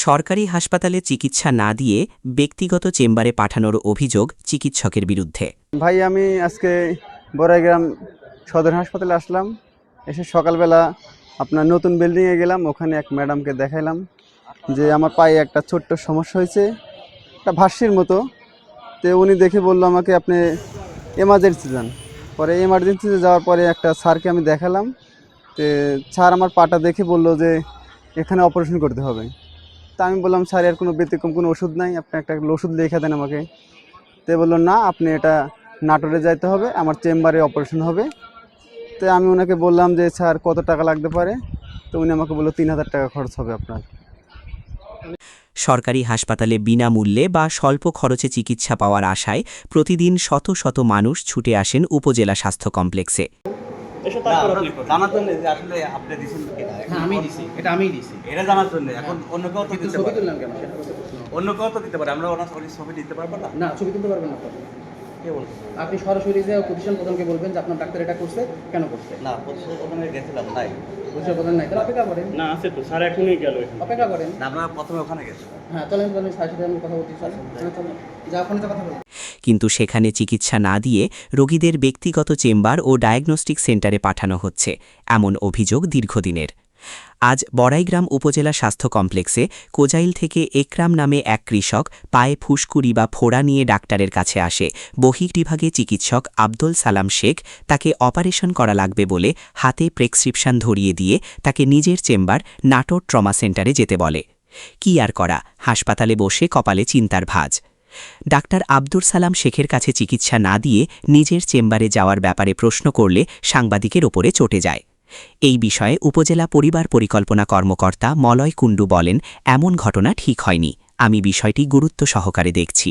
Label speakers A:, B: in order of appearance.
A: সরকারি হাসপাতালে চিকিৎসা না দিয়ে ব্যক্তিগত চেম্বারে পাঠানোর অভিযোগ চিকিৎসকের বিরুদ্ধে।
B: ভাই আমি আজকে বড়াইগ্রাম সদর হাসপাতালে আসলাম। এসে সকালবেলা আপনার নতুন বিল্ডিংয়ে গেলাম, ওখানে এক ম্যাডামকে দেখাইলাম যে আমার পায়ে একটা ছোট্ট সমস্যা হয়েছে, একটা ভাষ্যের মতো। তো উনি দেখে বললো আমাকে আপনি এমার্জেন্সি যান। পরে এমার্জেন্সিতে যাওয়ার পরে একটা স্যারকে আমি দেখালাম। তো স্যার আমার পাটা দেখে বললো যে এখানে অপারেশন করতে হবে। তা আমি বললাম স্যার এর কোনো ব্যতিক্রম কোনো ওষুধ নাই, আপনি একটা ওষুধ লিখে দেন আমাকে। তো বললো না, আপনি এটা নাটোরে যাইতে হবে, আমার চেম্বারে অপারেশন হবে। তো আমি ওনাকে বললাম যে স্যার কত টাকা লাগতে পারে। তো উনি আমাকে বললো ৩,০০০ টাকা খরচ হবে আপনার।
A: সরকারি হাসপাতালে বিনামূল্যে বা স্বল্প খরচে চিকিৎসা পাওয়ার আশায় প্রতিদিন শত শত মানুষ ছুটে আসেন উপজেলা স্বাস্থ্য কমপ্লেক্সে।
C: জানার জন্য যে আসলে আপনি দিয়েছেন কিনা।
D: হ্যাঁ আমি দিছি, আমি দিছি।
C: এটা জানার জন্য এখন অন্য কেউ তো দিতে
D: ছবি
C: পারে,
D: তুললাম কেন সেটা হচ্ছে প্রশ্ন।
C: অন্য কেউ তো দিতে পারে, আমরা ওনার ছবি দিতে পারবো না।
D: না ছবি তুলতে পারবেন না আপনি।
C: কে বলবো?
D: আপনি সরাসরি যে প্রতিষ্ঠান প্রধানকে বলবেন যে আপনার ডাক্তার এটা করছে, কেন করছে।
C: না, প্রতিষ্ঠান ওখানে গেছিলাম, নাই
D: প্রতিষ্ঠান প্রধান নাই, তাহলে অপেক্ষা করেন।
E: না আছে তো, স্যার এখনই গেল।
D: অপেক্ষা করেন।
C: না, আমরা প্রথমে ওখানে গেছি।
D: হ্যাঁ চলেন স্যারের সাথে আমি কথা বলতে চাই। যা ওখানে তো কথা বলুন।
A: কিন্তু সেখানে চিকিৎসা না দিয়ে রোগীদের ব্যক্তিগত চেম্বার ও ডায়াগনস্টিক সেন্টারে পাঠানো হচ্ছে, এমন অভিযোগ দীর্ঘদিনের। আজ বড়াইগ্রাম উপজেলা স্বাস্থ্য কমপ্লেক্সে কোজাইল থেকে একরাম নামে এক কৃষক পায়ে ফুসকুড়ি বা ফোড়া নিয়ে ডাক্তারের কাছে আসে। বহির্বিভাগে চিকিৎসক আব্দুল সালাম শেখ তাকে অপারেশন করা লাগবে বলে হাতে প্রেসক্রিপশন ধরিয়ে দিয়ে তাকে নিজের চেম্বার নাটোর ট্রমা সেন্টারে যেতে বলে। কি আর করা, হাসপাতালে বসে কপালে চিন্তার ভাঁজ। ডাক্তার আব্দুল সালাম শেখের কাছে চিকিৎসা না দিয়ে নিজের চেম্বারে যাওয়ার ব্যাপারে প্রশ্ন করলে সাংবাদিকের ওপরে চটে যায়। এই বিষয়ে উপজেলা পরিবার পরিকল্পনা কর্মকর্তা মলয় কুণ্ডু বলেন, এমন ঘটনা ঠিক হয়নি, আমি বিষয়টি গুরুত্ব সহকারে দেখছি।